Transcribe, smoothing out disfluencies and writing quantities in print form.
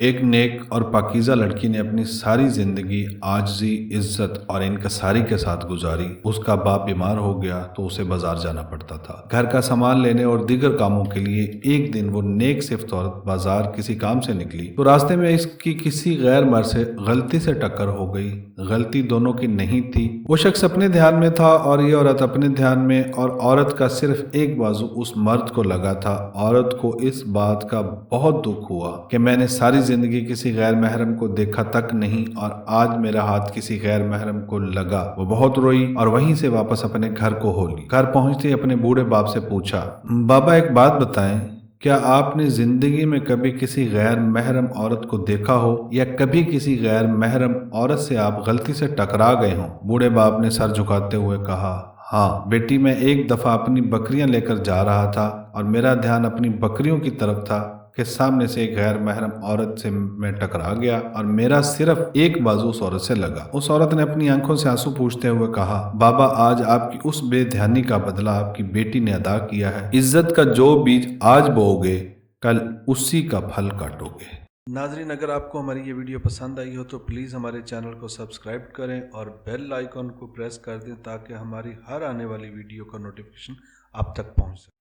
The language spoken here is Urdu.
ایک نیک اور پاکیزہ لڑکی نے اپنی ساری زندگی عاجزی، عزت اور انکساری کے ساتھ گزاری۔ اس کا باپ بیمار ہو گیا تو اسے بازار جانا پڑتا تھا۔ گھر کا سامان لینے اور دیگر کاموں کے لیے ایک دن وہ نیک صفت عورت بازار کسی کام سے نکلی تو راستے میں اس کی کسی غیر مرد سے غلطی سے ٹکر ہو گئی۔ غلطی دونوں کی نہیں تھی، وہ شخص اپنے دھیان میں تھا اور یہ عورت اپنے دھیان میں، اور عورت کا صرف ایک بازو اس مرد کو لگا تھا۔ عورت کو اس بات کا بہت دکھ ہوا کہ میں نے ساری زندگی کسی غیر محرم کو دیکھا تک نہیں اور آج میرا ہاتھ کسی غیر محرم کو لگا۔ وہ بہت روئی اور وہیں سے واپس اپنے گھر کو ہو لی۔ گھر پہنچتے ہی اپنے بوڑھے باپ سے پوچھا، بابا ایک بات بتائیں، کیا آپ نے زندگی میں کبھی کسی غیر محرم عورت کو دیکھا ہو یا کبھی کسی غیر محرم عورت سے آپ غلطی سے ٹکرا گئے ہوں؟ بوڑھے باپ نے سر جھکاتے ہوئے کہا، ہاں بیٹی، میں ایک دفعہ اپنی بکریاں لے کر جا رہا تھا اور میرا دھیان اپنی بکریوں کی طرف تھا کہ سامنے سے ایک غیر محرم عورت سے میں ٹکرا گیا اور میرا صرف ایک بازو اس عورت سے لگا۔ اس عورت نے اپنی آنکھوں سے آنسو پوچھتے ہوئے کہا، بابا آج آپ کی اس بے دھیانی کا بدلہ آپ کی بیٹی نے ادا کیا ہے۔ عزت کا جو بیج آج بو گے کل اسی کا پھل کاٹو گے۔ ناظرین، اگر آپ کو ہماری یہ ویڈیو پسند آئی ہو تو پلیز ہمارے چینل کو سبسکرائب کریں اور بیل آئیکن کو پریس کر دیں تاکہ ہماری ہر آنے والی ویڈیو کا نوٹیفیکیشن آپ تک پہنچ سکے۔